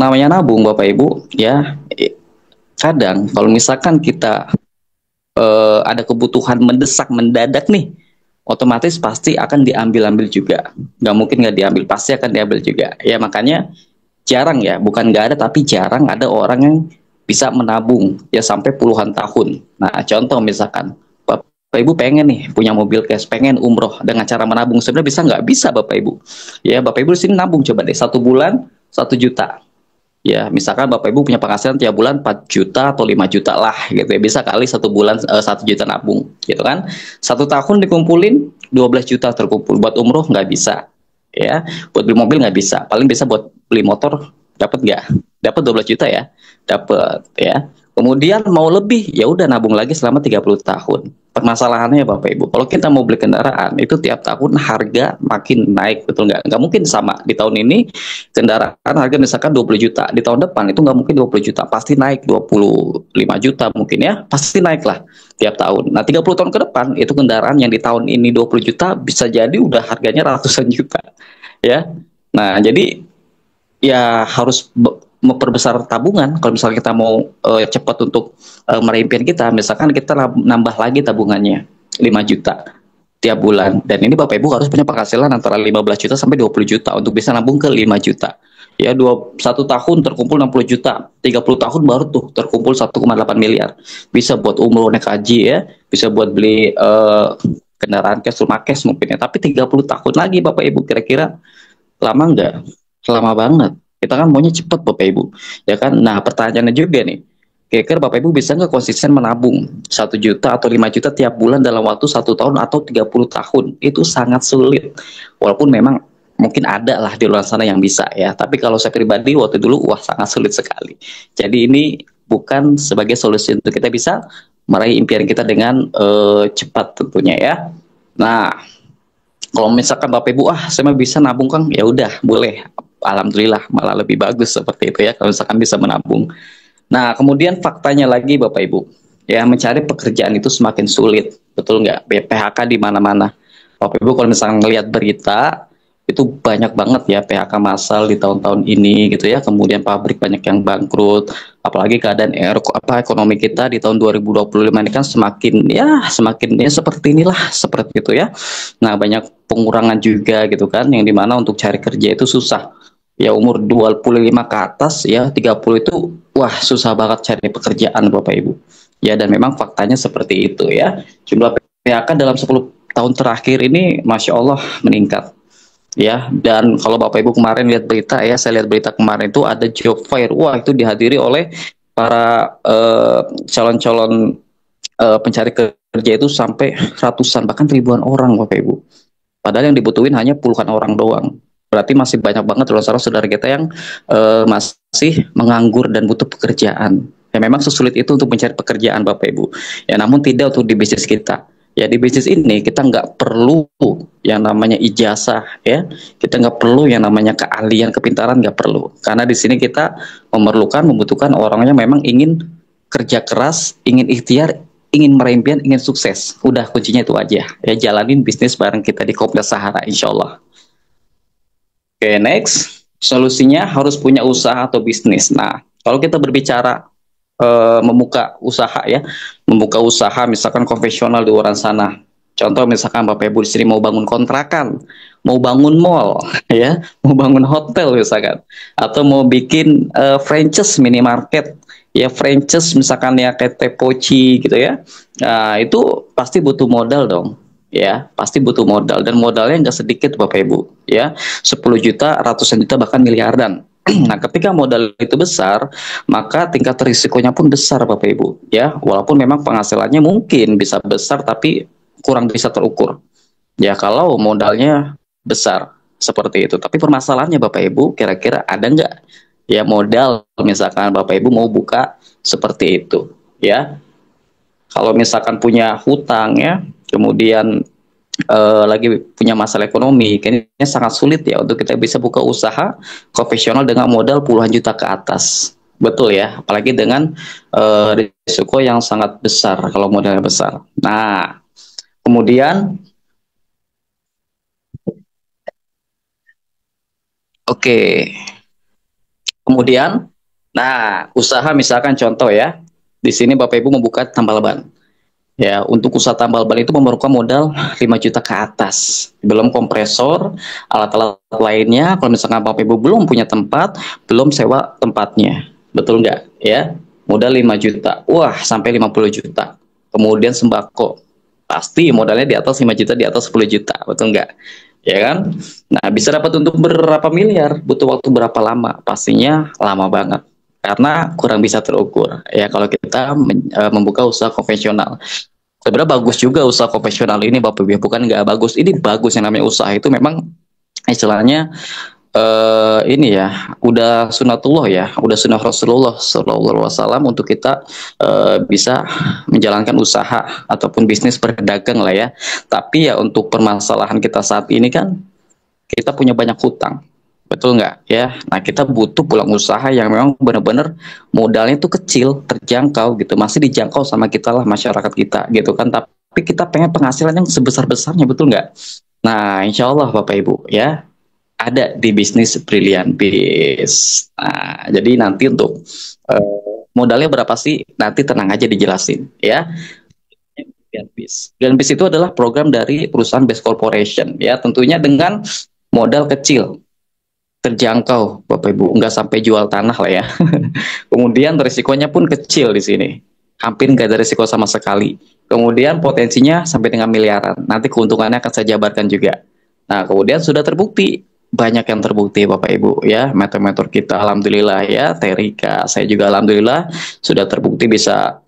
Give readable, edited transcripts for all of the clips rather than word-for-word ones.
namanya nabung Bapak Ibu ya, kadang kalau misalkan kita ada kebutuhan mendesak mendadak nih, otomatis pasti akan diambil-ambil juga. Nggak mungkin nggak diambil, pasti akan diambil juga. Ya makanya jarang ya, bukan nggak ada tapi jarang ada orang yang bisa menabung ya sampai puluhan tahun. Nah contoh misalkan Bapak Ibu pengen nih punya mobil cash, pengen umroh dengan cara menabung, sebenarnya bisa nggak? Bisa Bapak Ibu. Ya Bapak Ibu di sini nabung coba deh, 1 bulan 1 juta. Ya, misalkan Bapak Ibu punya penghasilan tiap bulan 4 juta atau 5 juta lah gitu ya. Bisa kali 1 bulan 1 juta nabung gitu kan. 1 tahun dikumpulin 12 juta terkumpul. Buat umroh nggak bisa. Ya, buat beli mobil nggak bisa. Paling bisa buat beli motor, dapat nggak? Dapat 12 juta ya. Dapat ya. Kemudian mau lebih, ya udah nabung lagi selama 30 tahun. Permasalahannya Bapak Ibu, kalau kita mau beli kendaraan itu tiap tahun harga makin naik, betul nggak? Nggak mungkin sama. Di tahun ini kendaraan harga misalkan 20 juta, di tahun depan itu nggak mungkin 20 juta, pasti naik 25 juta mungkin ya, pasti naik lah tiap tahun. Nah 30 tahun ke depan itu kendaraan yang di tahun ini 20 juta bisa jadi udah harganya ratusan juta ya. Nah jadi ya harus memperbesar tabungan kalau misalnya kita mau cepat untuk meraih impian kita. Misalkan kita nambah lagi tabungannya 5 juta tiap bulan, dan ini Bapak Ibu harus punya penghasilan antara 15 juta sampai 20 juta untuk bisa nabung ke 5 juta ya. 1 tahun terkumpul 60 juta, 30 tahun baru tuh terkumpul 1,8 miliar, bisa buat umroh, naik haji ya, bisa buat beli kendaraan cash, rumah cash mungkin ya. Tapi 30 tahun lagi Bapak Ibu, kira-kira lama nggak? Lama banget. Kita kan maunya cepat Bapak Ibu, ya kan? Nah pertanyaannya juga nih, kira-kira Bapak Ibu bisa nggak konsisten menabung 1 juta atau 5 juta tiap bulan dalam waktu 1 tahun atau 30 tahun? Itu sangat sulit. Walaupun memang mungkin ada lah di luar sana yang bisa ya. Tapi kalau saya pribadi waktu dulu, wah sangat sulit sekali. Jadi ini bukan sebagai solusi untuk kita bisa meraih impian kita dengan cepat tentunya ya. Nah, kalau misalkan Bapak Ibu, saya mah bisa nabung Kang, ya udah boleh. Alhamdulillah malah lebih bagus seperti itu ya kalau misalkan bisa menabung. Nah, kemudian faktanya lagi Bapak Ibu, ya mencari pekerjaan itu semakin sulit, betul nggak? PHK di mana-mana. Bapak Ibu kalau misalkan ngelihat berita, itu banyak banget ya PHK massal di tahun-tahun ini gitu ya. Kemudian pabrik banyak yang bangkrut, apalagi keadaan ekonomi kita di tahun 2025 ini kan semakin ya seperti inilah, seperti itu ya. Nah, banyak pengurangan juga gitu kan, yang dimana untuk cari kerja itu susah. Ya umur 25 ke atas ya 30 itu wah susah banget cari pekerjaan Bapak Ibu. Ya dan memang faktanya seperti itu ya. Jumlah PHK dalam 10 tahun terakhir ini Masya Allah meningkat ya. Dan kalau Bapak Ibu kemarin lihat berita ya, saya lihat berita kemarin itu ada job fair. Wah itu dihadiri oleh para calon-calon pencari kerja itu sampai ratusan bahkan ribuan orang Bapak Ibu. Padahal yang dibutuhin hanya puluhan orang doang. Berarti masih banyak banget loh saudara kita yang masih menganggur dan butuh pekerjaan. Ya memang sesulit itu untuk mencari pekerjaan Bapak Ibu. Ya namun tidak untuk di bisnis kita. Ya di bisnis ini kita nggak perlu yang namanya ijazah ya. Kita nggak perlu yang namanya keahlian, kepintaran nggak perlu. Karena di sini kita membutuhkan orang yang memang ingin kerja keras, ingin ikhtiar, ingin meraih, ingin sukses. Udah kuncinya itu aja. Ya jalanin bisnis bareng kita di Kompleks Sahara insya Allah. Oke, next. Solusinya harus punya usaha atau bisnis. Nah, kalau kita berbicara membuka usaha ya, membuka usaha misalkan konvensional di luar sana. Contoh misalkan Bapak Ibu di sini mau bangun kontrakan, mau bangun mall, ya, mau bangun hotel misalkan, atau mau bikin franchise minimarket, ya franchise misalkan ya kayak Tepoci gitu ya. Nah, itu pasti butuh modal dong. Ya, pasti butuh modal dan modalnya nggak sedikit Bapak Ibu, ya. 10 juta, ratusan juta bahkan miliaran. Nah, ketika modal itu besar, maka tingkat risikonya pun besar Bapak Ibu, ya. Walaupun memang penghasilannya mungkin bisa besar tapi kurang bisa terukur. Ya, kalau modalnya besar seperti itu. Tapi permasalahannya Bapak Ibu, kira-kira ada nggak ya modal misalkan Bapak Ibu mau buka seperti itu, ya. Kalau misalkan punya hutang ya, kemudian lagi punya masalah ekonomi, kayaknya sangat sulit ya untuk kita bisa buka usaha konvensional dengan modal puluhan juta ke atas. Betul ya, apalagi dengan risiko yang sangat besar kalau modalnya besar. Nah, kemudian oke, Kemudian, nah, usaha misalkan contoh ya, di sini Bapak Ibu membuka tambal ban. Ya, untuk usaha tambal ban itu memerlukan modal 5 juta ke atas. Belum kompresor, alat-alat lainnya. Kalau misalkan Bapak Ibu belum punya tempat, belum sewa tempatnya. Betul nggak? Ya, modal 5 juta. Wah, sampai 50 juta. Kemudian sembako. Pasti modalnya di atas 5 juta, di atas 10 juta. Betul nggak? Ya kan? Nah, bisa dapat untuk berapa miliar? Butuh waktu berapa lama? Pastinya lama banget. Karena kurang bisa terukur ya kalau kita membuka usaha konvensional. Sebenarnya bagus juga usaha konvensional ini Bapak Ibu, bukan nggak bagus. Ini bagus, yang namanya usaha itu memang istilahnya ini ya, udah sunatullah ya, udah sunnah Rasulullah Shallallahu Alaihi Wasallam untuk kita bisa menjalankan usaha ataupun bisnis berdagang lah ya. Tapi ya untuk permasalahan kita saat ini kan kita punya banyak hutang. Betul nggak ya? Nah, kita butuh pulang usaha yang memang benar-benar modalnya itu kecil, terjangkau gitu, masih dijangkau sama kita lah, masyarakat kita gitu kan. Tapi kita pengen penghasilan yang sebesar-besarnya, betul nggak? Nah, insya Allah Bapak Ibu ya, ada di bisnis Brilliant Biz. Nah, jadi nanti untuk modalnya berapa sih? Nanti tenang aja dijelasin ya. Brilliant Biz. Brilliant Biz itu adalah program dari perusahaan Best Corporation ya, tentunya dengan modal kecil, terjangkau Bapak Ibu, nggak sampai jual tanah lah ya. Kemudian risikonya pun kecil di sini, hampir nggak ada risiko sama sekali. Kemudian potensinya sampai dengan miliaran, nanti keuntungannya akan saya jabarkan juga. Nah, kemudian sudah terbukti, banyak yang terbukti Bapak Ibu ya, mentor-mentor kita alhamdulillah ya, Terika, saya juga alhamdulillah sudah terbukti bisa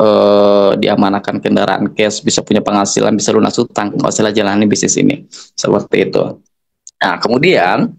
diamanahkan kendaraan cash, bisa punya penghasilan, bisa lunas utang kalau saya jalani bisnis ini, seperti itu. Nah, kemudian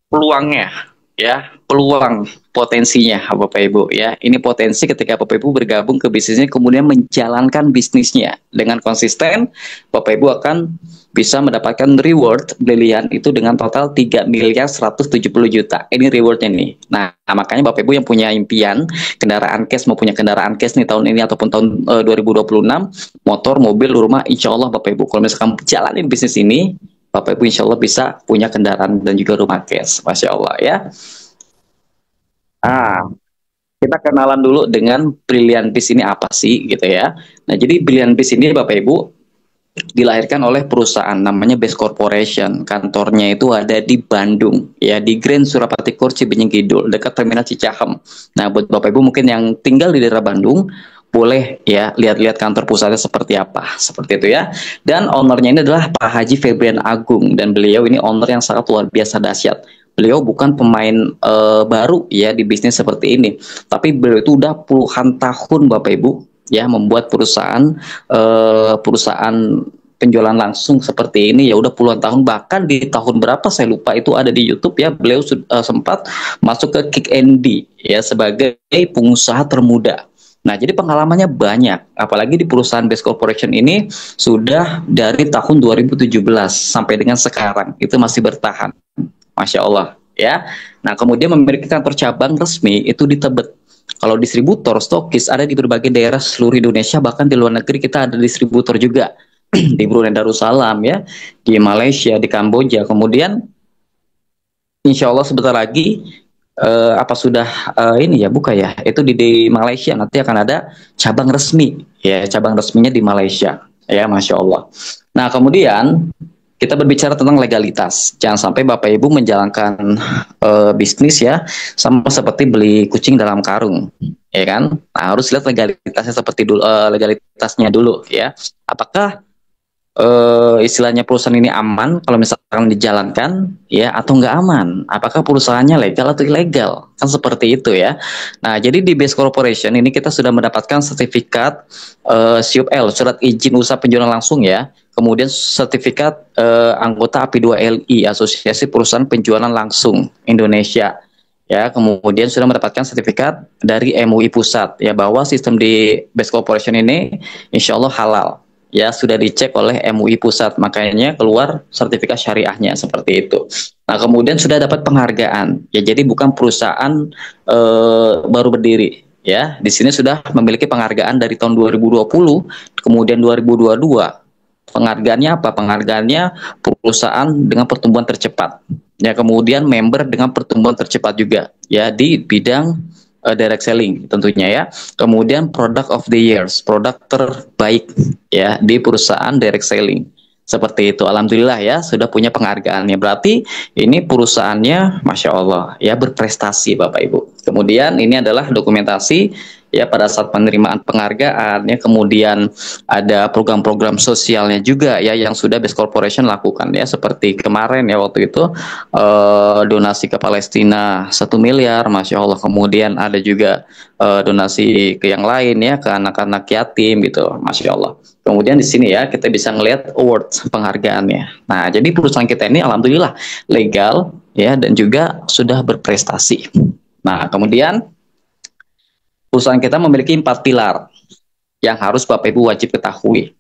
peluangnya ya, peluang potensinya Bapak Ibu ya, ini potensi ketika Bapak Ibu bergabung ke bisnisnya kemudian menjalankan bisnisnya dengan konsisten, Bapak Ibu akan bisa mendapatkan reward Brilliant itu dengan total 3 miliar 170 juta. Ini rewardnya nih. Nah, makanya Bapak Ibu yang punya impian kendaraan cash, mau punya kendaraan cash nih tahun ini ataupun tahun 2026, motor, mobil, rumah, insya Allah Bapak Ibu kalau misalkan jalanin bisnis ini, Bapak Ibu insya Allah bisa punya kendaraan dan juga rumah cash, Masya Allah ya. Ah, kita kenalan dulu dengan Brilliant Biz ini apa sih gitu ya. Nah, jadi Brilliant Biz ini Bapak Ibu dilahirkan oleh perusahaan namanya Best Corporation. Kantornya itu ada di Bandung ya, di Grand Surapati Court Cibenying Kidul dekat Terminal Cicahem. Nah, buat Bapak Ibu mungkin yang tinggal di daerah Bandung, boleh ya lihat-lihat kantor pusatnya seperti apa, seperti itu ya. Dan ownernya ini adalah Pak Haji Febrian Agung, dan beliau ini owner yang sangat luar biasa dahsyat. Beliau bukan pemain baru ya di bisnis seperti ini, tapi beliau itu udah puluhan tahun Bapak Ibu ya membuat perusahaan penjualan langsung seperti ini ya udah puluhan tahun. Bahkan di tahun berapa saya lupa, itu ada di YouTube ya, beliau sempat masuk ke Kick Andy ya sebagai pengusaha termuda. Nah, jadi pengalamannya banyak, apalagi di perusahaan Best Corporation ini sudah dari tahun 2017 sampai dengan sekarang itu masih bertahan, Masya Allah ya. Nah, kemudian memiliki kantor cabang resmi itu di Tebet. Kalau distributor, stokis ada di berbagai daerah seluruh Indonesia, bahkan di luar negeri kita ada distributor juga di Brunei Darussalam ya, di Malaysia, di Kamboja. Kemudian insya Allah sebentar lagi apa sudah ini ya buka ya, itu di Malaysia nanti akan ada cabang resmi ya, cabang resminya di Malaysia ya, Masya Allah. Nah, kemudian kita berbicara tentang legalitas, jangan sampai Bapak Ibu menjalankan bisnis ya sama seperti beli kucing dalam karung ya kan. Nah, harus lihat legalitasnya seperti dulu, legalitasnya dulu ya, apakah istilahnya perusahaan ini aman kalau misalkan dijalankan ya, atau nggak aman, apakah perusahaannya legal atau ilegal, kan seperti itu ya. Nah, jadi di Best Corporation ini kita sudah mendapatkan sertifikat SIUP-L, surat izin usaha penjualan langsung ya, kemudian sertifikat anggota API2LI, Asosiasi Perusahaan Penjualan Langsung Indonesia ya, kemudian sudah mendapatkan sertifikat dari MUI Pusat ya, bahwa sistem di Best Corporation ini insya Allah halal ya, sudah dicek oleh MUI Pusat, makanya keluar sertifikat syariahnya seperti itu. Nah, kemudian sudah dapat penghargaan ya, jadi bukan perusahaan baru berdiri ya, di sini sudah memiliki penghargaan dari tahun 2020, kemudian 2022, Penghargaannya apa? Penghargaannya perusahaan dengan pertumbuhan tercepat. Ya, kemudian member dengan pertumbuhan tercepat juga ya di bidang direct selling tentunya ya. Kemudian product of the years, produk terbaik ya di perusahaan direct selling. Seperti itu, alhamdulillah ya sudah punya penghargaannya. Berarti ini perusahaannya, masya Allah ya berprestasi Bapak Ibu. Kemudian ini adalah dokumentasi ya pada saat penerimaan penghargaan ya. Kemudian ada program-program sosialnya juga ya yang sudah Best Corporation lakukan ya. Seperti kemarin ya waktu itu donasi ke Palestina 1 miliar, masya Allah. Kemudian ada juga donasi ke yang lain ya, ke anak-anak yatim gitu, masya Allah. Kemudian di sini ya kita bisa ngelihat award penghargaannya. Nah, jadi perusahaan kita ini alhamdulillah legal ya dan juga sudah berprestasi. Nah, kemudian perusahaan kita memiliki 4 pilar yang harus Bapak Ibu wajib ketahui.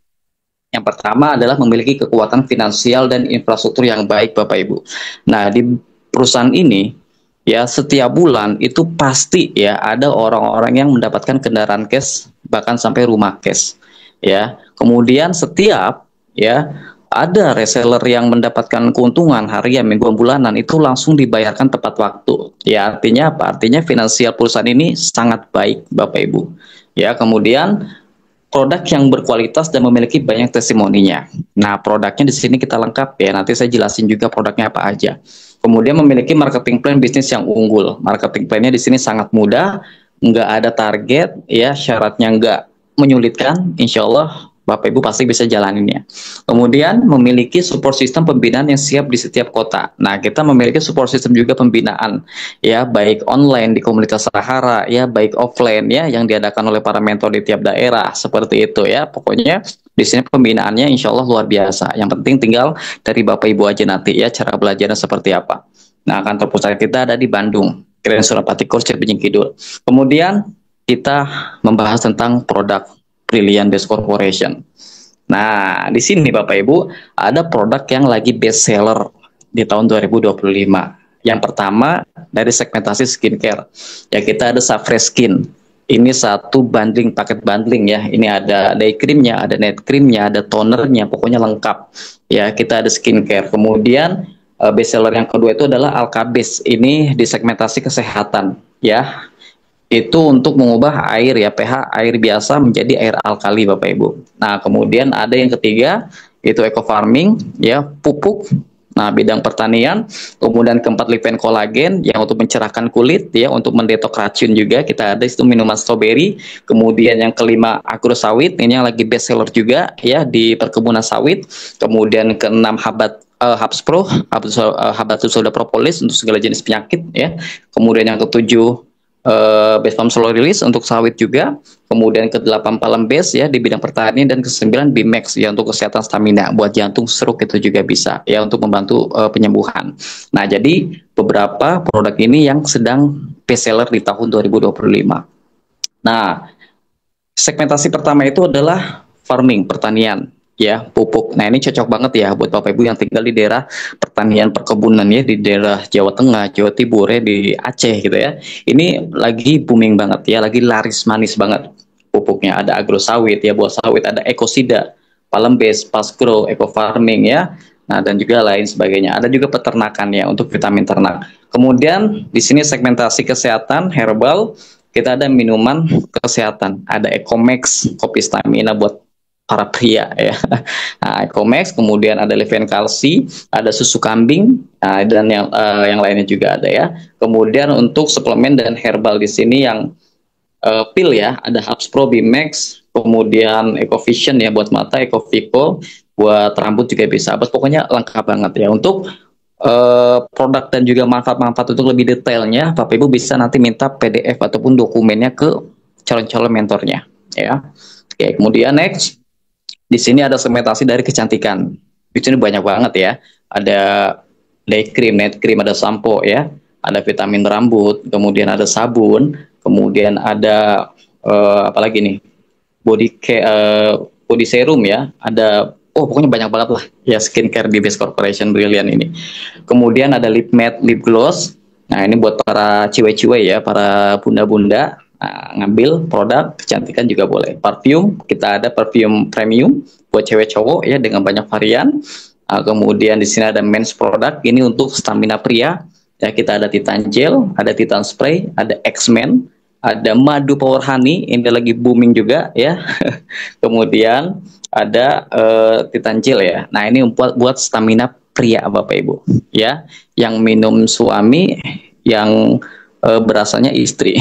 Yang pertama adalah memiliki kekuatan finansial dan infrastruktur yang baik Bapak Ibu. Nah, di perusahaan ini ya setiap bulan itu pasti ya ada orang-orang yang mendapatkan kendaraan cash bahkan sampai rumah cash. Ya, kemudian setiap ya ada reseller yang mendapatkan keuntungan harian, mingguan, bulanan itu langsung dibayarkan tepat waktu. Ya, artinya apa? Artinya finansial perusahaan ini sangat baik, Bapak Ibu. Ya, kemudian produk yang berkualitas dan memiliki banyak testimoninya. Nah, produknya di sini kita lengkap ya. Nanti saya jelasin juga produknya apa aja. Kemudian memiliki marketing plan bisnis yang unggul. Marketing plan-nya di sini sangat mudah, nggak ada target, ya syaratnya nggak menyulitkan, insya Allah Bapak Ibu pasti bisa jalaninnya. Kemudian memiliki support system pembinaan yang siap di setiap kota. Nah, kita memiliki support system juga pembinaan, ya baik online di komunitas Sahara, ya baik offline ya yang diadakan oleh para mentor di tiap daerah seperti itu ya. Pokoknya di sini pembinaannya insya Allah luar biasa. Yang penting tinggal dari Bapak Ibu aja nanti ya cara belajarnya seperti apa. Nah, kantor pusat kita ada di Bandung, Keren Surapati Kurcir Beijing Kidul. Kemudian kita membahas tentang produk Brilliant Best Corporation. Nah, di sini Bapak Ibu ada produk yang lagi best seller di tahun 2025. Yang pertama dari segmentasi skincare. Ya kita ada Safresh Skin. Ini satu bundling, paket bundling ya. Ini ada day creamnya, ada night creamnya, ada tonernya, pokoknya lengkap. Ya kita ada skincare. Kemudian best seller yang kedua itu adalah Alkabes. Ini di segmentasi kesehatan ya. Itu untuk mengubah air ya pH air biasa menjadi air alkali Bapak Ibu. Nah, kemudian ada yang ketiga itu eco farming ya, pupuk. Nah, bidang pertanian. Kemudian keempat Liven Kolagen yang untuk mencerahkan kulit ya, untuk mendetok racun juga. Kita ada itu minuman stroberi. Kemudian yang kelima agro sawit, ini yang lagi best seller juga ya di perkebunan sawit. Kemudian keenam Habspro, Habatus Sauda Propolis untuk segala jenis penyakit ya. Kemudian yang ketujuh Best Farm Slow Release untuk sawit juga. Kemudian ke-8 Palem Base ya di bidang pertanian, dan ke-9 Bimax ya untuk kesehatan stamina, buat jantung, stroke itu juga bisa ya untuk membantu penyembuhan. Nah, jadi beberapa produk ini yang sedang best seller di tahun 2025. Nah, segmentasi pertama itu adalah farming, pertanian ya, pupuk. Nah, ini cocok banget ya buat Bapak Ibu yang tinggal di daerah pertanian perkebunan ya, di daerah Jawa Tengah, Jawa Timur ya, di Aceh gitu ya. Ini lagi booming banget ya, lagi laris manis banget pupuknya. Ada agro sawit ya, buah sawit, ada ekosida, Palem Base, Pasgrow, eco farming ya. Nah, dan juga lain sebagainya. Ada juga peternakan ya untuk vitamin ternak. Kemudian di sini segmentasi kesehatan, herbal, kita ada minuman kesehatan, ada Ecomax, kopi stamina buat para pria ya. Nah, Ecomax, kemudian ada Leven Kalsi, ada susu kambing, nah, dan yang lainnya juga ada ya. Kemudian untuk suplemen dan herbal di sini yang pil ya, ada Habspro, Bimax, kemudian Ecovision ya buat mata, Ecovico buat rambut juga bisa. Pokoknya lengkap banget ya. Untuk produk dan juga manfaat-manfaat untuk lebih detailnya, Bapak Ibu bisa nanti minta PDF ataupun dokumennya ke calon-calon mentornya ya. Oke, kemudian next. Di sini ada segmentasi dari kecantikan. Di sini banyak banget ya. Ada day cream, night cream, ada sampo ya. Ada vitamin rambut, kemudian ada sabun, kemudian ada apalagi nih? Body serum ya. Ada pokoknya banyak banget lah ya skincare di Best Corporation Brilliant ini. Kemudian ada lip matte, lip gloss. Nah, ini buat para ciwe-ciwe ya, para bunda-bunda. Nah, ngambil produk kecantikan juga boleh. Parfum, kita ada parfum premium buat cewek cowok ya dengan banyak varian. Kemudian di sini ada men's product, ini untuk stamina pria. Ya, kita ada Titan Gel, ada Titan Spray, ada X-Men, ada Madu Power Honey, ini lagi booming juga ya. Kemudian ada Titan Gel ya. Nah, ini buat stamina pria Bapak Ibu ya, yang minum suami, yang berasanya istri.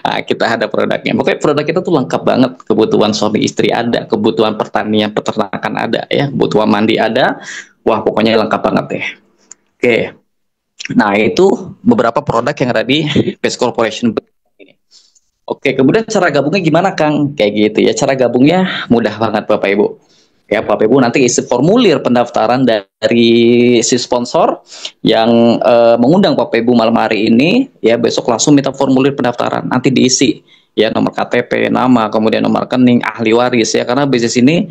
Nah, kita ada produknya. Pokoknya produk kita tuh lengkap banget. Kebutuhan suami istri ada, kebutuhan pertanian peternakan ada, ya, kebutuhan mandi ada. Wah, pokoknya lengkap banget deh. Oke. Nah, itu beberapa produk yang ada di Best Corporation ini. Oke, kemudian cara gabungnya gimana, Kang? Kayak gitu ya. Cara gabungnya mudah banget, Bapak Ibu. Ya, Bapak Ibu nanti isi formulir pendaftaran dari si sponsor yang mengundang Bapak Ibu malam hari ini, ya besok langsung minta formulir pendaftaran, nanti diisi ya nomor KTP, nama, kemudian nomor rekening, ahli waris ya, karena bisnis ini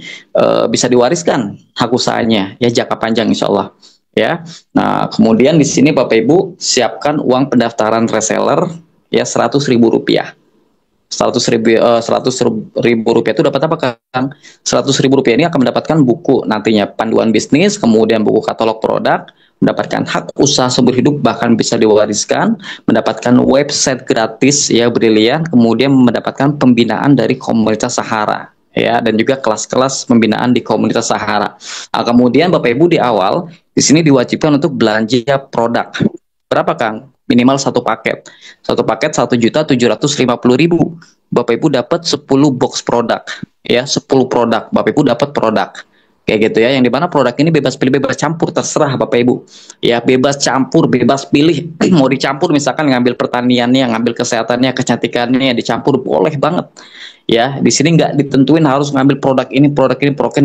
bisa diwariskan hak usahanya ya jangka panjang insya Allah ya. Nah, kemudian di sini Bapak Ibu siapkan uang pendaftaran reseller ya Rp100.000. 100.000 rupiah itu dapat apa, Kang? 100.000 rupiah ini akan mendapatkan buku nantinya panduan bisnis, kemudian buku katalog produk, mendapatkan hak usaha seumur hidup, bahkan bisa diwariskan, mendapatkan website gratis ya brilian, kemudian mendapatkan pembinaan dari komunitas Sahara ya, dan juga kelas-kelas pembinaan di komunitas Sahara. Nah, kemudian Bapak Ibu di awal di sini diwajibkan untuk belanja produk. Berapa, Kang? Minimal satu paket. Satu paket 1.750.000. Bapak Ibu dapat 10 box produk. Ya, 10 produk. Bapak Ibu dapat produk. Kayak gitu ya. Yang dimana produk ini bebas pilih, bebas campur, terserah Bapak Ibu. Ya, bebas campur, bebas pilih. Mau dicampur misalkan ngambil pertaniannya, ngambil kesehatannya, kecantikannya, dicampur boleh banget. Ya, di sini nggak ditentuin harus ngambil produk ini,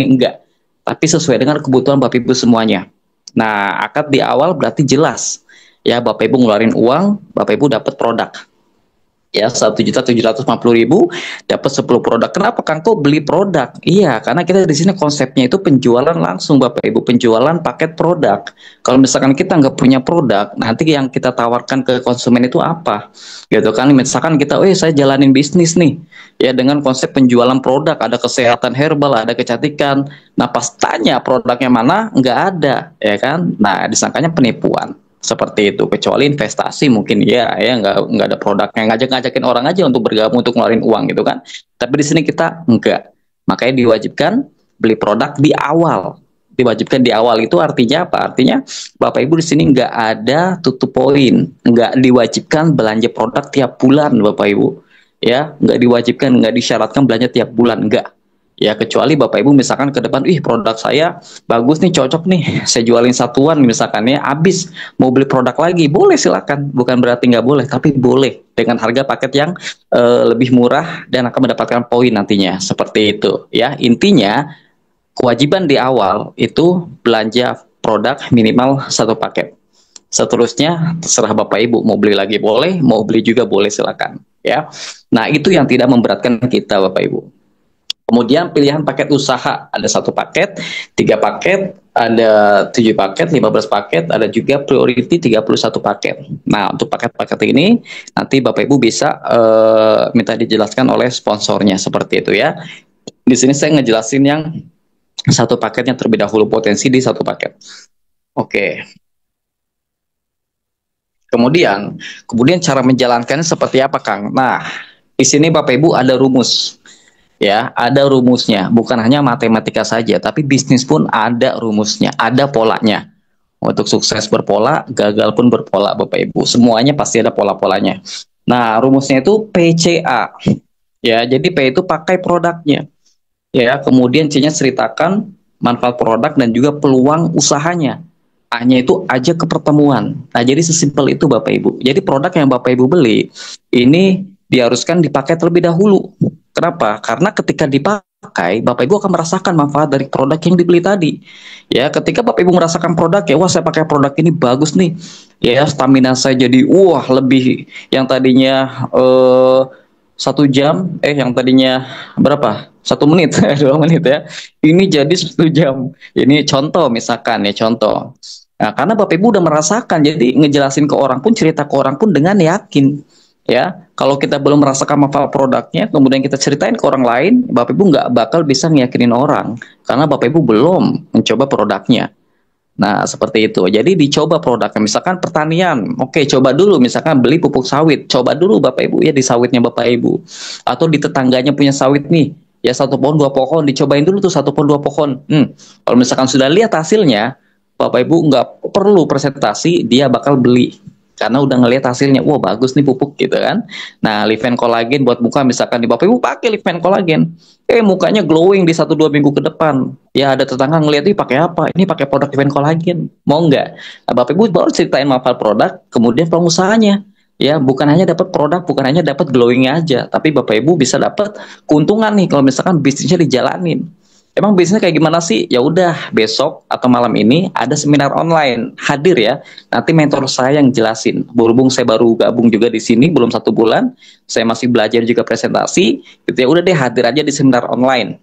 enggak. Tapi sesuai dengan kebutuhan Bapak Ibu semuanya. Nah, akad di awal berarti jelas. Ya, Bapak Ibu ngeluarin uang, Bapak Ibu dapat produk. Ya, 1.750.000 dapat 10 produk. Kenapa, Kang, kok beli produk? Iya, karena kita di sini konsepnya itu penjualan langsung, Bapak Ibu, penjualan paket produk. Kalau misalkan kita nggak punya produk, nanti yang kita tawarkan ke konsumen itu apa? Gitu kan? Misalkan kita, saya jalanin bisnis nih, ya dengan konsep penjualan produk, ada kesehatan herbal, ada kecantikan. Nah, pas tanya produknya mana, nggak ada, ya kan? Nah, disangkanya penipuan. Seperti itu, kecuali investasi mungkin ya nggak ada produknya, ngajakin orang aja untuk bergabung untuk ngeluarin uang gitu kan. Tapi di sini kita enggak, makanya diwajibkan beli produk di awal. Diwajibkan di awal itu artinya apa? Artinya Bapak Ibu di sini nggak ada tutup poin, nggak diwajibkan belanja produk tiap bulan Bapak Ibu ya, nggak diwajibkan, nggak disyaratkan belanja tiap bulan, enggak. Ya, kecuali Bapak Ibu misalkan ke depan, produk saya bagus nih, cocok nih, saya jualin satuan misalkan ya, habis mau beli produk lagi, boleh silakan. Bukan berarti nggak boleh, tapi boleh dengan harga paket yang lebih murah dan akan mendapatkan poin nantinya. Seperti itu ya. Intinya kewajiban di awal itu belanja produk minimal satu paket. Seterusnya terserah Bapak Ibu mau beli lagi boleh, mau beli juga boleh silakan ya. Nah, itu yang tidak memberatkan kita Bapak Ibu. Kemudian pilihan paket usaha, ada 1 paket, 3 paket, ada 7 paket, 15 paket, ada juga priority 31 paket. Nah, untuk paket-paket ini nanti Bapak Ibu bisa minta dijelaskan oleh sponsornya seperti itu ya. Di sini saya ngejelasin yang 1 paketnya terlebih dahulu, potensi di 1 paket. Oke. Kemudian cara menjalankannya seperti apa, Kang? Nah, di sini Bapak Ibu ada rumus. Ya, ada rumusnya, bukan hanya matematika saja, tapi bisnis pun ada rumusnya, ada polanya. Untuk sukses berpola, gagal pun berpola, Bapak Ibu. Semuanya pasti ada pola-polanya. Nah, rumusnya itu PCA. Ya, jadi P itu pakai produknya. Ya, kemudian C-nya ceritakan manfaat produk dan juga peluang usahanya. A-nya itu ajak ke pertemuan. Nah, jadi sesimpel itu Bapak Ibu. Jadi produk yang Bapak Ibu beli ini diharuskan dipakai terlebih dahulu. Kenapa? Karena ketika dipakai, Bapak Ibu akan merasakan manfaat dari produk yang dibeli tadi. Ya, ketika Bapak Ibu merasakan produk, ya wah saya pakai produk ini bagus nih. Ya, stamina saya jadi lebih, yang tadinya 1 jam, yang tadinya berapa? 1 menit, 2 menit ya. Ini jadi 1 jam. Ini contoh misalkan ya, contoh. Nah, karena Bapak Ibu udah merasakan, jadi ngejelasin ke orang pun, cerita ke orang pun dengan yakin. ya. Kalau kita belum merasakan manfaat produknya, kemudian kita ceritain ke orang lain, Bapak Ibu nggak bakal bisa ngeyakinin orang, karena Bapak Ibu belum mencoba produknya. Nah, seperti itu. Jadi dicoba produknya. Misalkan pertanian, oke, coba dulu. Misalkan beli pupuk sawit, coba dulu Bapak Ibu ya di sawitnya Bapak Ibu. Atau di tetangganya punya sawit nih, ya satu pohon dua pohon, dicobain dulu tuh satu pohon dua pohon. Kalau misalkan sudah lihat hasilnya, Bapak Ibu nggak perlu presentasi, dia bakal beli. Karena udah ngelihat hasilnya, wah bagus nih pupuk gitu kan. Nah, Liven Collagen buat muka, misalkan di Bapak Ibu pakai Liven Collagen, mukanya glowing di 1-2 minggu ke depan. Ya ada tetangga ngeliat, ini pakai apa? Ini pakai produk Event Collagen. Mau nggak? Nah, Bapak Ibu baru ceritain manfaat produk, kemudian pengusahanya. Ya, bukan hanya dapat produk, bukan hanya dapat glowing aja, tapi Bapak Ibu bisa dapat keuntungan nih kalau misalkan bisnisnya dijalanin. Emang bisnisnya kayak gimana sih? Ya udah, besok atau malam ini ada seminar online. Hadir ya. Nanti mentor saya yang jelasin. Berhubung saya baru gabung juga di sini, belum 1 bulan, saya masih belajar juga presentasi. Gitu ya. Udah deh, hadir aja di seminar online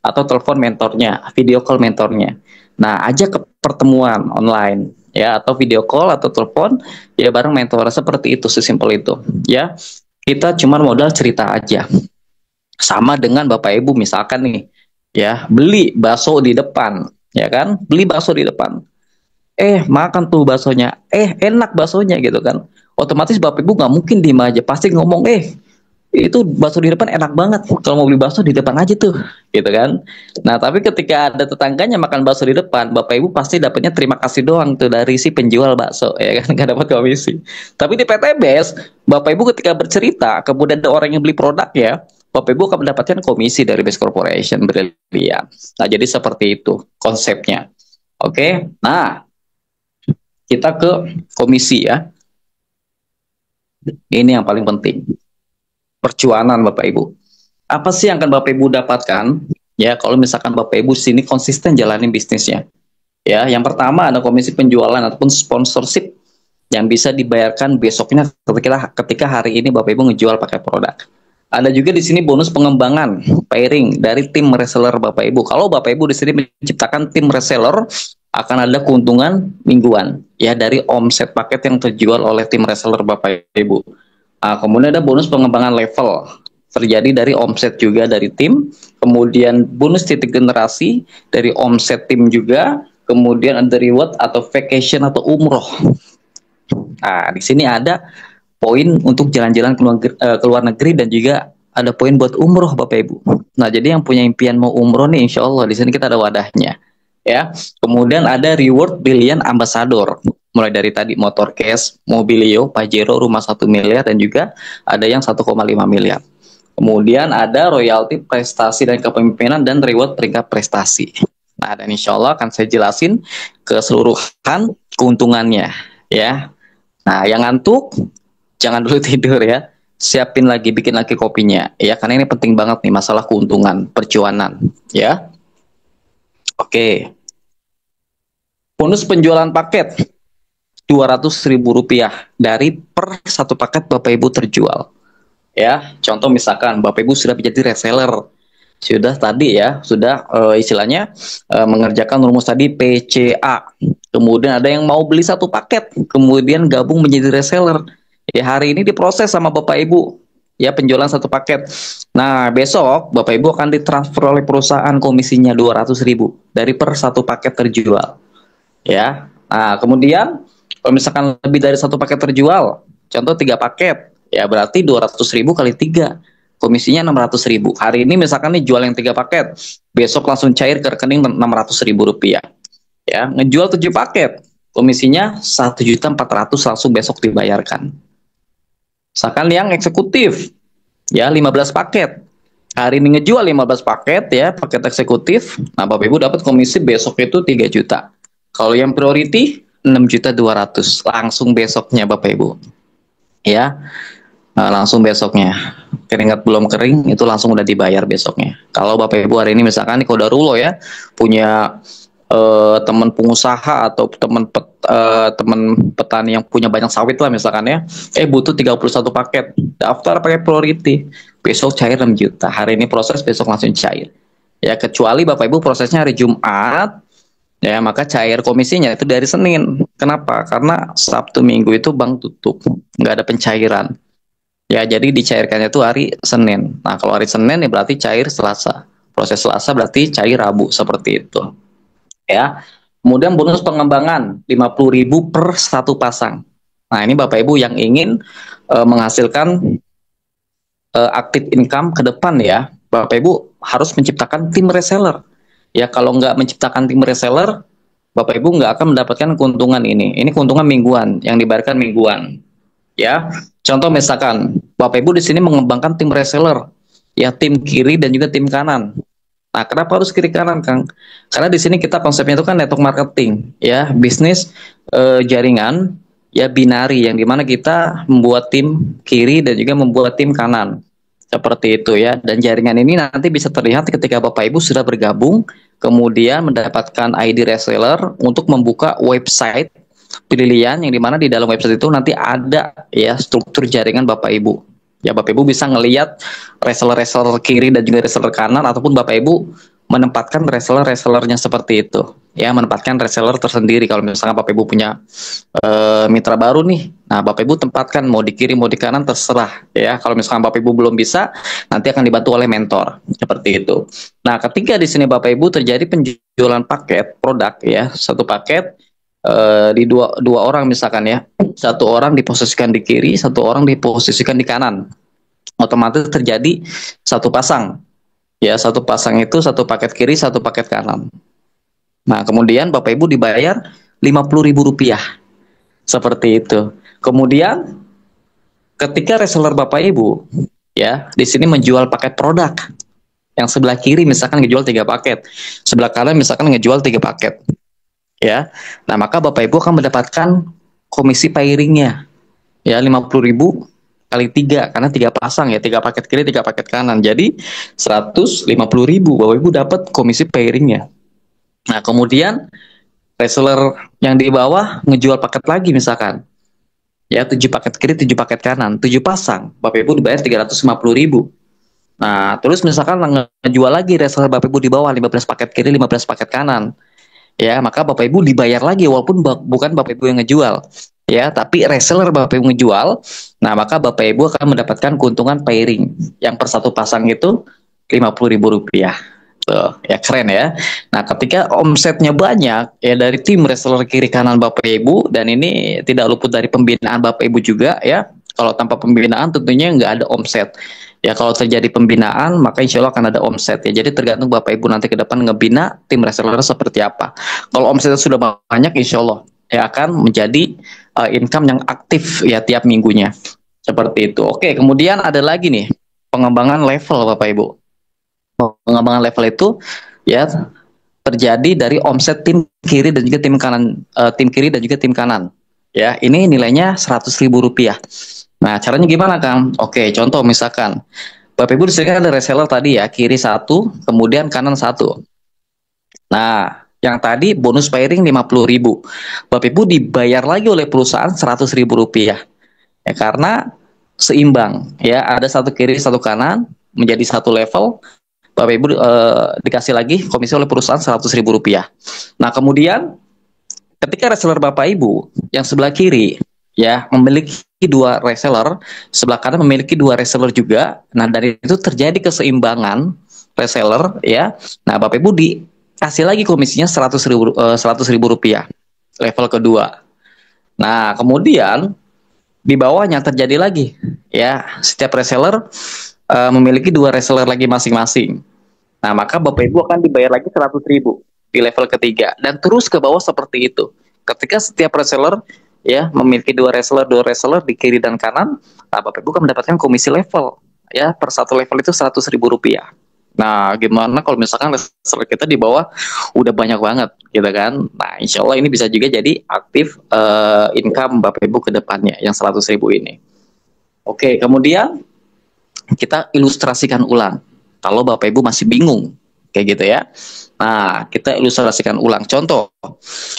atau telepon mentornya, video call mentornya. Nah, ajak ke pertemuan online ya, atau video call atau telepon ya bareng mentor, seperti itu, sesimpel itu ya. Kita cuma modal cerita aja. Sama dengan Bapak Ibu misalkan nih ya, beli bakso di depan, ya kan? Beli bakso di depan. Makan tuh baksonya. Enak baksonya gitu kan. Otomatis Bapak Ibu nggak mungkin diem aja, pasti ngomong, itu bakso di depan enak banget. Kalau mau beli bakso di depan aja tuh, gitu kan. Nah, tapi ketika ada tetangganya makan bakso di depan, Bapak Ibu pasti dapatnya terima kasih doang tuh dari si penjual bakso, ya kan, nggak dapat komisi. Tapi di PTBS, Bapak Ibu ketika bercerita, kemudian ada orang yang beli produk ya, Bapak Ibu akan mendapatkan komisi dari Best Corporation, brilian. Nah, jadi seperti itu konsepnya. Oke, nah kita ke komisi ya. Ini yang paling penting. Percuanan Bapak Ibu. Apa sih yang akan Bapak Ibu dapatkan ya kalau misalkan Bapak Ibu sini konsisten jalanin bisnisnya? Ya, yang pertama ada komisi penjualan ataupun sponsorship yang bisa dibayarkan besoknya ketika hari ini Bapak Ibu ngejual pakai produk. Ada juga di sini bonus pengembangan pairing dari tim reseller Bapak Ibu. Kalau Bapak Ibu di sini menciptakan tim reseller, akan ada keuntungan mingguan ya dari omset paket yang terjual oleh tim reseller Bapak Ibu. Nah, kemudian ada bonus pengembangan level terjadi dari omset juga dari tim, kemudian bonus titik generasi dari omset tim juga, kemudian ada reward atau vacation atau umroh. Nah, di sini ada poin untuk jalan-jalan ke luar negeri dan juga ada poin buat umroh Bapak Ibu. Nah, jadi yang punya impian mau umroh nih, insya Allah di sini kita ada wadahnya. Ya, kemudian ada reward Brilliant Ambassador, mulai dari tadi motor cash, mobilio, Pajero, rumah 1 miliar, dan juga ada yang 1,5 miliar. Kemudian ada royalti prestasi dan kepemimpinan dan reward peringkat prestasi. Nah, dan insya Allah akan saya jelasin keseluruhan keuntungannya ya. Nah, yang ngantuk jangan dulu tidur ya. Siapin lagi, bikin lagi kopinya ya, karena ini penting banget nih masalah keuntungan, percuanan ya. Oke. Bonus penjualan paket Rp200.000 dari per satu paket Bapak Ibu terjual. Ya, contoh misalkan Bapak Ibu sudah menjadi reseller, sudah tadi ya, sudah istilahnya mengerjakan rumus tadi PCA. Kemudian ada yang mau beli satu paket, kemudian gabung menjadi reseller. Ya, hari ini diproses sama Bapak Ibu. Ya, penjualan satu paket. Nah, besok Bapak Ibu akan ditransfer oleh perusahaan komisinya 200.000 dari per satu paket terjual. Ya, nah kemudian kalau misalkan lebih dari satu paket terjual, contoh 3 paket, ya berarti 200.000 kali 3, komisinya 600.000. Hari ini misalkan nih jual yang 3 paket, besok langsung cair ke rekening Rp600.000. Ya, ngejual 7 paket, komisinya 1.400.000 langsung besok dibayarkan. Misalkan yang eksekutif, ya 15 paket. Hari ini ngejual 15 paket ya, paket eksekutif. Nah, Bapak Ibu dapat komisi besok itu 3 juta. Kalau yang priority 6.200.000 langsung besoknya Bapak Ibu. Ya. Nah, langsung besoknya. Keringat belum kering itu langsung udah dibayar besoknya. Kalau Bapak Ibu hari ini misalkan nih Kodarulo ya, punya teman pengusaha atau teman petani yang punya banyak sawit lah misalkan ya, butuh 31 paket, daftar pakai priority, besok cair 6 juta. Hari ini proses, besok langsung cair. Ya, kecuali Bapak Ibu prosesnya hari Jumat, ya maka cair komisinya itu dari Senin. Kenapa? Karena Sabtu Minggu itu bank tutup, nggak ada pencairan. Ya, jadi dicairkannya itu hari Senin. Nah, kalau hari Senin ya berarti cair Selasa. Proses Selasa berarti cair Rabu, seperti itu. Ya. Kemudian bonus pengembangan 50.000 per satu pasang. Nah, ini Bapak Ibu yang ingin menghasilkan active income ke depan ya, Bapak Ibu harus menciptakan tim reseller. Ya, kalau nggak menciptakan tim reseller, Bapak Ibu nggak akan mendapatkan keuntungan ini. Ini keuntungan mingguan yang dibayarkan mingguan. Ya, contoh misalkan Bapak Ibu di sini mengembangkan tim reseller, ya tim kiri dan juga tim kanan. Nah, kenapa harus kiri kanan, Kang? Karena di sini kita konsepnya itu kan network marketing, ya bisnis jaringan, ya binari yang dimana kita membuat tim kiri dan juga membuat tim kanan. Seperti itu ya. Dan jaringan ini nanti bisa terlihat ketika Bapak Ibu sudah bergabung, kemudian mendapatkan ID reseller untuk membuka website pilihan yang dimana di dalam website itu nanti ada ya struktur jaringan Bapak Ibu. Ya, Bapak Ibu bisa ngelihat reseller-reseller kiri dan juga reseller kanan, ataupun Bapak Ibu menempatkan reseller-resellernya seperti itu. Ya, menempatkan reseller tersendiri. Kalau misalkan Bapak Ibu punya mitra baru nih, nah Bapak Ibu tempatkan mau di kiri mau di kanan terserah ya. Kalau misalkan Bapak Ibu belum bisa, nanti akan dibantu oleh mentor seperti itu. Nah, ketika di sini Bapak Ibu terjadi penjualan paket produk ya, satu paket di dua orang misalkan ya, satu orang diposisikan di kiri, satu orang diposisikan di kanan, otomatis terjadi satu pasang ya, satu pasang itu satu paket kiri satu paket kanan. Nah, kemudian Bapak Ibu dibayar 50.000 rupiah seperti itu. Kemudian ketika reseller Bapak Ibu ya di sini menjual paket produk, yang sebelah kiri misalkan ngejual 3 paket, sebelah kanan misalkan ngejual 3 paket ya. Nah, maka Bapak Ibu akan mendapatkan komisi pairingnya ya, 50.000 kali 3 karena 3 pasang ya, 3 paket kiri 3 paket kanan, jadi 150.000 Bapak Ibu dapat komisi pairingnya. Nah, kemudian reseller yang di bawah ngejual paket lagi misalkan ya, 7 paket kiri 7 paket kanan, 7 pasang, Bapak Ibu dibayar 350.000. Nah, terus misalkan ngejual lagi reseller Bapak Ibu di bawah 15 paket kiri 15 paket kanan ya, maka Bapak Ibu dibayar lagi walaupun bukan Bapak Ibu yang ngejual ya, tapi reseller Bapak Ibu ngejual. Nah, maka Bapak Ibu akan mendapatkan keuntungan pairing yang per satu pasang itu 50.000 rupiah. Tuh, ya keren ya. Nah, ketika omsetnya banyak ya dari tim reseller kiri kanan Bapak Ibu, dan ini tidak luput dari pembinaan Bapak Ibu juga ya. Kalau tanpa pembinaan tentunya nggak ada omset. Ya, kalau terjadi pembinaan maka insya Allah akan ada omset ya. Jadi tergantung Bapak Ibu nanti ke depan ngebina tim reseller seperti apa. Kalau omsetnya sudah banyak, insya Allah ya akan menjadi income yang aktif ya tiap minggunya. Seperti itu. Oke, kemudian ada lagi nih pengembangan level Bapak Ibu. Pengembangan level itu ya terjadi dari omset tim kiri dan juga tim kanan, tim kiri dan juga tim kanan. Ya, ini nilainya 100.000 rupiah. Nah, caranya gimana, Kang? Oke, contoh misalkan Bapak Ibu di sini kan ada reseller tadi ya, kiri satu, kemudian kanan satu. Nah, yang tadi bonus pairing 50.000. Bapak Ibu dibayar lagi oleh perusahaan 100.000 rupiah. Ya, karena seimbang ya, ada satu kiri satu kanan menjadi satu level. Bapak Ibu dikasih lagi komisi oleh perusahaan 100.000 rupiah. Nah, kemudian ketika reseller Bapak Ibu yang sebelah kiri ya memiliki 2 reseller, sebelah kanan memiliki 2 reseller juga. Nah, dari itu terjadi keseimbangan reseller ya. Nah, Bapak Ibu dikasih lagi komisinya 100.000 rupiah level kedua. Nah, kemudian di bawahnya terjadi lagi ya, setiap reseller memiliki 2 reseller lagi masing-masing. Nah, maka Bapak Ibu akan dibayar lagi 100.000 di level ketiga dan terus ke bawah seperti itu. Ketika setiap reseller ya memiliki 2 reseller di kiri dan kanan, nah Bapak Ibu akan mendapatkan komisi level ya, per satu level itu 100.000 rupiah. Nah, gimana kalau misalkan reseller kita di bawah udah banyak banget gitu kan? Nah, insya Allah ini bisa juga jadi aktif income Bapak Ibu ke depannya yang 100.000 ini. Oke, kemudian kita ilustrasikan ulang. Kalau Bapak Ibu masih bingung, kayak gitu ya. Nah, kita ilustrasikan ulang. Contoh,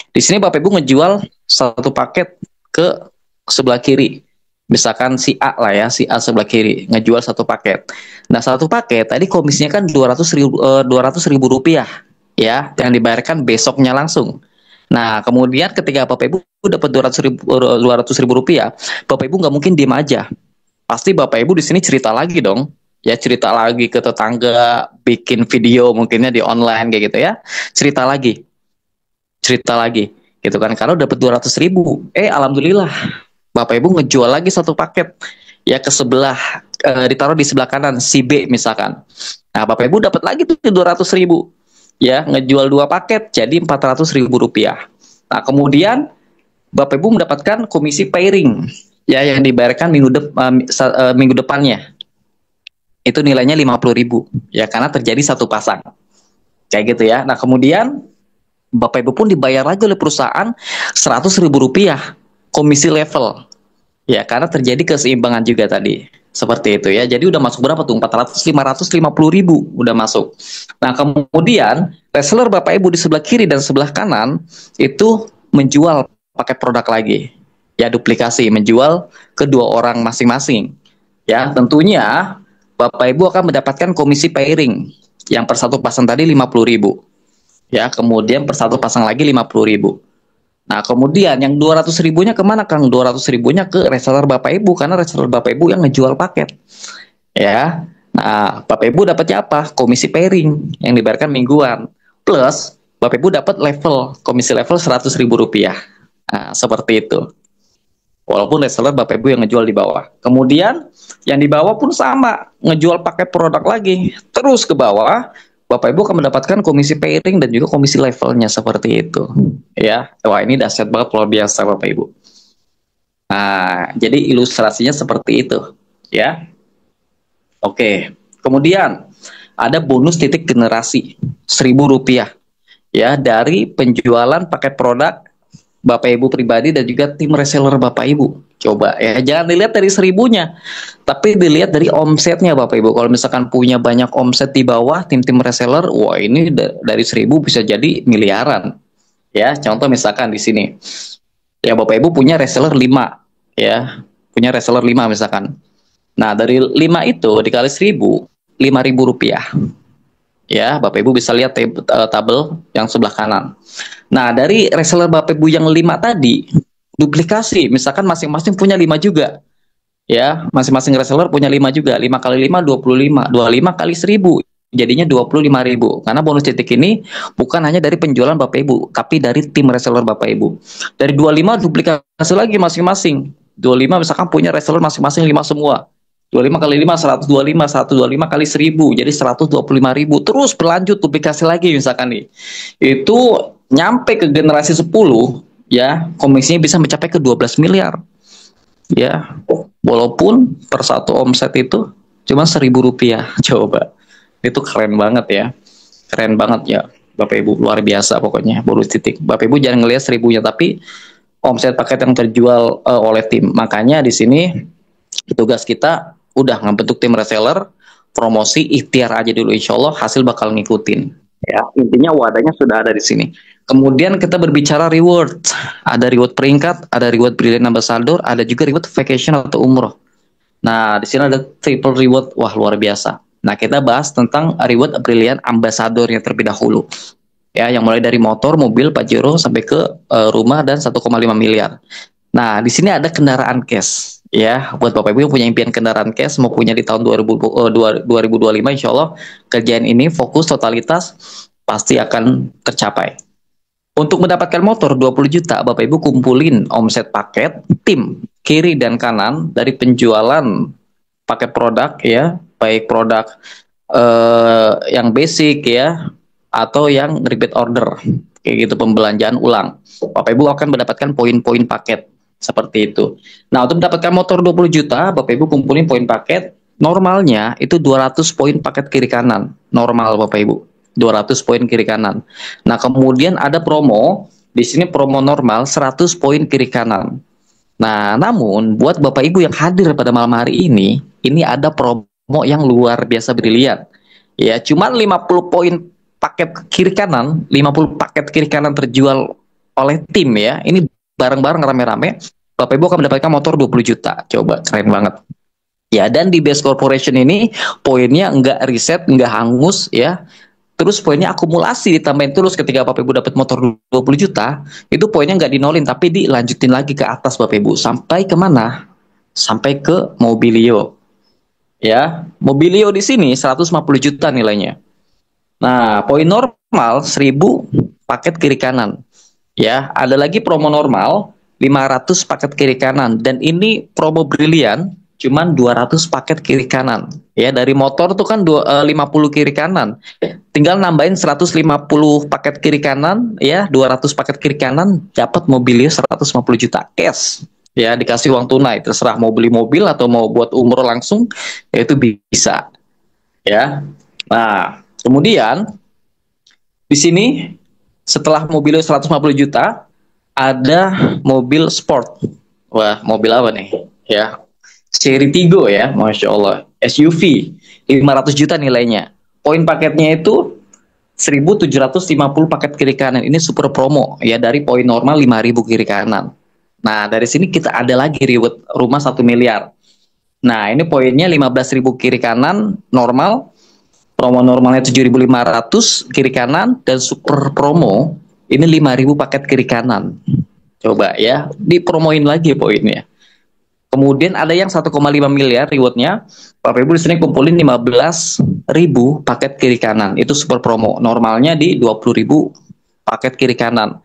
di sini Bapak Ibu ngejual satu paket ke sebelah kiri. Misalkan si A lah ya, si A sebelah kiri ngejual satu paket. Nah, satu paket tadi komisinya kan 200.000 rupiah ya, yang dibayarkan besoknya langsung. Nah, kemudian ketika Bapak Ibu dapat 200.000 rupiah, Bapak Ibu nggak mungkin diem aja. pasti Bapak Ibu di sini cerita lagi dong. Ya cerita lagi ke tetangga, bikin video mungkinnya di online kayak gitu ya. Cerita lagi, cerita lagi gitu kan. Kalau dapat 200.000, alhamdulillah Bapak Ibu ngejual lagi satu paket ya ke sebelah, ditaruh di sebelah kanan si B misalkan. Nah, Bapak Ibu dapat lagi tuh 200.000 ya, ngejual dua paket jadi 400.000 rupiah. Nah, kemudian Bapak Ibu mendapatkan komisi pairing ya yang dibayarkan minggu depannya. Itu nilainya 50.000 ya, karena terjadi satu pasang. Kayak gitu ya. Nah, kemudian Bapak Ibu pun dibayar lagi oleh perusahaan 100.000 rupiah komisi level ya, karena terjadi keseimbangan juga tadi. Seperti itu ya. Jadi udah masuk berapa tuh? 400, 550.000 udah masuk. Nah, kemudian reseller Bapak Ibu di sebelah kiri dan sebelah kanan itu menjual pakai produk lagi. Ya, duplikasi, menjual kedua orang masing-masing. Ya, tentunya Bapak Ibu akan mendapatkan komisi pairing. Yang per satu pasang tadi 50.000. Ya, kemudian per satu pasang lagi 50.000. Nah, kemudian yang 200.000-nya kemana, Kang? 200.000-nya ke reseller Bapak Ibu, karena reseller Bapak Ibu yang ngejual paket. Ya, nah, Bapak Ibu dapatnya apa? Komisi pairing yang dibayarkan mingguan. Plus, Bapak Ibu dapat level, komisi level 100.000 rupiah. Nah, seperti itu. Walaupun reseller Bapak Ibu yang ngejual di bawah. Kemudian, yang di bawah pun sama, ngejual pakai produk lagi. Terus ke bawah, Bapak Ibu akan mendapatkan komisi pairing dan juga komisi levelnya seperti itu. Ya, wah ini dahsyat banget, luar biasa Bapak Ibu. Nah, jadi ilustrasinya seperti itu, ya. Oke. Kemudian ada bonus titik generasi 1.000 rupiah, ya, dari penjualan paket produk Bapak Ibu pribadi dan juga tim reseller Bapak Ibu. Coba ya, jangan dilihat dari 1.000-nya, tapi dilihat dari omsetnya Bapak Ibu. Kalau misalkan punya banyak omset di bawah tim-tim reseller, wah ini dari 1.000 bisa jadi miliaran. Ya, contoh misalkan di sini. Ya, Bapak Ibu punya reseller 5, ya. Punya reseller 5 misalkan. Nah, dari 5 itu dikali 1.000, 5.000 rupiah. Ya, Bapak Ibu bisa lihat tabel yang sebelah kanan. Nah, dari reseller Bapak Ibu yang 5 tadi, duplikasi, misalkan masing-masing punya 5 juga. Ya, masing-masing reseller punya 5 juga. 5 kali 5, 25. 25 kali 1.000, jadinya 25.000. Karena bonus titik ini bukan hanya dari penjualan Bapak Ibu, tapi dari tim reseller Bapak Ibu. Dari 25 duplikasi lagi masing-masing. 25 misalkan punya reseller masing-masing 5 semua. 25 kali 5, 125, 125 kali 1.000, jadi 125.000. Terus berlanjut duplikasi lagi misalkan nih. Itu nyampe ke generasi 10, ya, komisinya bisa mencapai ke 12 miliar. Ya, walaupun per satu omset itu cuma 1.000 rupiah. Coba. Itu keren banget ya. Keren banget ya, Bapak Ibu, luar biasa pokoknya bonus titik. Bapak Ibu jangan ngelihat 1.000-nya, tapi omset paket yang terjual oleh tim. Makanya di sini tugas kita udah ngebentuk tim reseller, promosi, ikhtiar aja dulu, insya Allah hasil bakal ngikutin. Ya, intinya wadahnya sudah ada di sini. Kemudian kita berbicara reward. Ada reward peringkat, ada reward brilliant ambassador, ada juga reward vacation atau umroh. Nah, di sini ada triple reward, wah luar biasa. Nah, kita bahas tentang reward brilliant ambassador yang terlebih dahulu. Ya, yang mulai dari motor, mobil, Pajero sampai ke rumah dan 1,5 miliar. Nah, di sini ada kendaraan cash. Ya, buat Bapak Ibu yang punya impian kendaraan cash, mau punya di tahun 2025, insya Allah kerjaan ini fokus totalitas pasti akan tercapai. Untuk mendapatkan motor 20 juta, Bapak Ibu kumpulin omset paket, tim, kiri dan kanan, dari penjualan paket produk ya, baik produk yang basic ya, atau yang repeat order, kayak gitu, pembelanjaan ulang. Bapak Ibu akan mendapatkan poin-poin paket. Seperti itu. Nah, untuk mendapatkan motor 20 juta, Bapak Ibu kumpulin poin paket. Normalnya itu 200 poin paket kiri kanan. Normal Bapak Ibu. 200 poin kiri kanan. Nah, kemudian ada promo. Di sini promo normal 100 poin kiri kanan. Nah, namun buat Bapak Ibu yang hadir pada malam hari ini ada promo yang luar biasa brilian. Ya, cuman 50 poin paket kiri kanan, 50 paket kiri kanan terjual oleh tim ya. Ini bareng-bareng rame-rame, Bapak Ibu akan mendapatkan motor 20 juta. Coba, keren banget. Ya, dan di Best Corporation ini poinnya enggak riset, enggak hangus ya. Terus poinnya akumulasi, ditambahin terus. Ketika Bapak Ibu dapat motor 20 juta, itu poinnya enggak dinolin, tapi dilanjutin lagi ke atas Bapak Ibu. Sampai kemana? sampai ke Mobilio. Ya, Mobilio di sini 150 juta nilainya. Nah, poin normal 1000 paket kiri kanan. Ya, ada lagi promo normal 500 paket kiri kanan, dan ini promo brilian cuman 200 paket kiri kanan. Ya, dari motor tuh kan 50 kiri kanan. Tinggal nambahin 150 paket kiri kanan, ya, 200 paket kiri kanan, dapat Mobilio 150 juta cash. Ya, dikasih uang tunai, terserah mau beli mobil atau mau buat umroh langsung, ya itu bisa. Ya. Nah, kemudian di sini setelah mobilnya 150 juta, ada mobil sport. Wah, mobil apa nih? Ya, Cherry Tiggo ya, Masya Allah. SUV, 500 juta nilainya. Poin paketnya itu 1750 paket kiri kanan. Ini super promo ya, dari poin normal 5000 kiri kanan. Nah, dari sini kita ada lagi reward rumah 1 miliar. Nah, ini poinnya 15.000 kiri kanan normal. Promo normalnya 7.500 kiri kanan, dan super promo ini 5.000 paket kiri kanan. Coba ya, dipromoin lagi poinnya. Kemudian ada yang 1,5 miliar rewardnya. Bapak Ibu di sini kumpulin 15.000 paket kiri kanan. Itu super promo. Normalnya di 20.000 paket kiri kanan.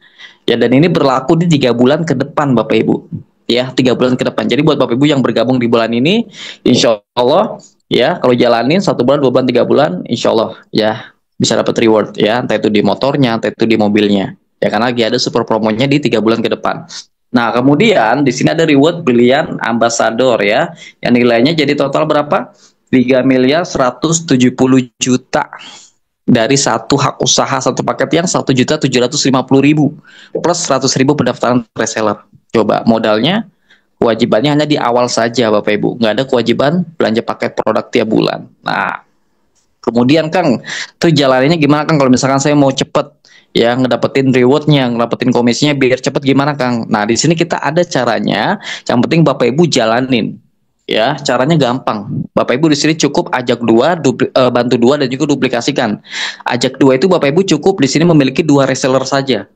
Ya, dan ini berlaku di 3 bulan ke depan Bapak Ibu. Ya, 3 bulan ke depan. Jadi buat Bapak Ibu yang bergabung di bulan ini, insya Allah ya, kalau jalanin 1 bulan, 2 bulan, 3 bulan, insya Allah ya bisa dapat reward ya, entah itu di motornya, entah itu di mobilnya. Ya, karena lagi ada super promonya di 3 bulan ke depan. Nah, kemudian di sini ada reward Brilliant Ambassador ya, yang nilainya jadi total berapa? 3.170 juta dari satu hak usaha satu paket yang 1.750.000 plus 100.000 pendaftaran reseller. Coba modalnya, kewajibannya hanya di awal saja Bapak Ibu, nggak ada kewajiban belanja paket produk tiap bulan. Nah, kemudian Kang, tuh jalannya gimana Kang kalau misalkan saya mau cepet ya ngedapetin rewardnya, ngedapetin komisinya biar cepet, gimana Kang? Nah, di sini kita ada caranya, yang penting Bapak Ibu jalanin. Ya, caranya gampang. Bapak Ibu di sini cukup ajak dua, bantu dua, dan juga duplikasikan. Ajak dua itu Bapak Ibu cukup di sini memiliki 2 reseller saja.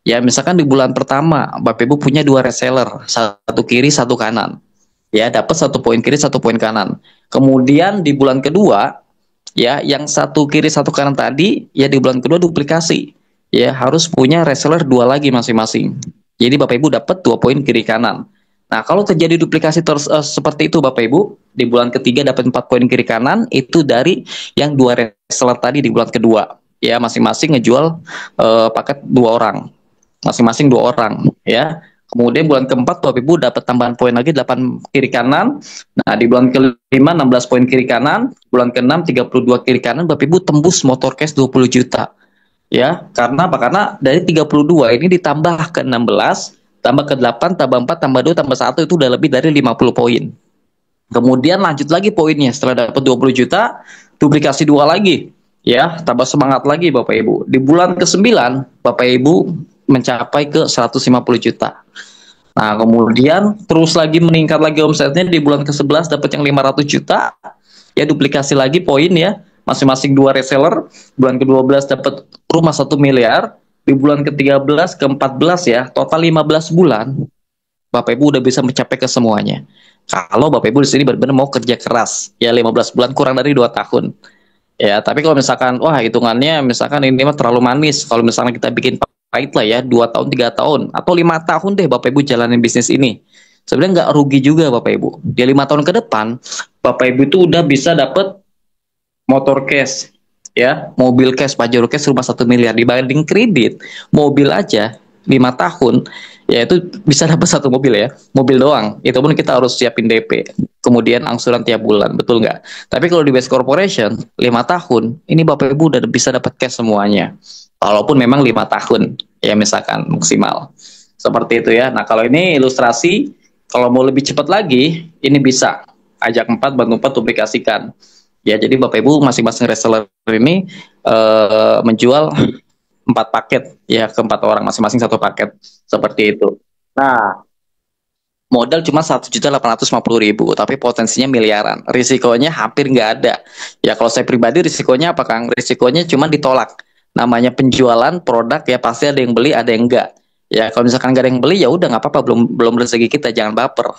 Ya, misalkan di bulan pertama Bapak Ibu punya 2 reseller, satu kiri, satu kanan. Ya, dapat 1 poin kiri, 1 poin kanan. Kemudian di bulan kedua, ya, yang satu kiri, satu kanan tadi, ya di bulan kedua duplikasi. Ya, harus punya reseller 2 lagi masing-masing. Jadi Bapak Ibu dapat 2 poin kiri kanan. Nah, kalau terjadi duplikasi seperti itu Bapak Ibu, di bulan ketiga dapat 4 poin kiri kanan, itu dari yang 2 reseller tadi di bulan kedua. Ya, masing-masing ngejual paket 2 orang. Masing-masing 2 orang ya. Kemudian bulan keempat Bapak Ibu dapat tambahan poin lagi 8 kiri kanan. Nah, di bulan kelima 16 poin kiri kanan, bulan keenam 32 kiri kanan, Bapak Ibu tembus motor cash 20 juta. Ya, karena apa? Karena dari 32 ini ditambah ke 16, tambah ke 8, tambah 4, tambah 2, tambah 1, itu udah lebih dari 50 poin. Kemudian lanjut lagi poinnya, setelah dapat 20 juta, duplikasi 2 lagi. Ya, tambah semangat lagi Bapak Ibu. Di bulan ke-9, Bapak Ibu mencapai ke 150 juta. Nah, kemudian terus lagi meningkat lagi omsetnya, di bulan ke-11 dapat yang 500 juta. Ya, duplikasi lagi poin ya, masing-masing 2 reseller. Bulan ke-12 dapat rumah 1 miliar. Di bulan ke-13, ke-14 ya, total 15 bulan Bapak Ibu udah bisa mencapai ke semuanya. Kalau Bapak Ibu di sini benar-benar mau kerja keras, ya 15 bulan kurang dari 2 tahun. Ya, tapi kalau misalkan wah hitungannya misalkan ini mah terlalu manis, kalau misalnya kita bikin pahit lah ya, 2 tahun, 3 tahun atau 5 tahun deh Bapak Ibu jalanin bisnis ini. Sebenarnya nggak rugi juga Bapak Ibu. Di 5 tahun ke depan Bapak Ibu itu udah bisa dapat motor cash, ya, mobil cash, Pajero cash rumah 1 miliar, dibanding kredit mobil aja 5 tahun ya itu bisa dapat 1 mobil ya, mobil doang. Itu pun kita harus siapin DP, kemudian angsuran tiap bulan, betul nggak? Tapi kalau di Best Corporation 5 tahun ini Bapak Ibu udah bisa dapat cash semuanya, walaupun memang 5 tahun ya misalkan maksimal seperti itu ya. Nah, kalau ini ilustrasi, kalau mau lebih cepat lagi ini bisa ajak 4, bantu 4, duplikasikan. Ya, jadi Bapak Ibu masing-masing reseller ini menjual 4 paket ya, ke 4 orang, masing-masing 1 paket seperti itu. Nah, modal cuma 1.850.000, tapi potensinya miliaran. Risikonya hampir nggak ada. Ya, kalau saya pribadi risikonya apa Kang? Risikonya cuma ditolak. Namanya penjualan produk ya, pasti ada yang beli, ada yang enggak. Ya, kalau misalkan nggak ada yang beli ya udah nggak apa-apa, belum rezeki kita, jangan baper.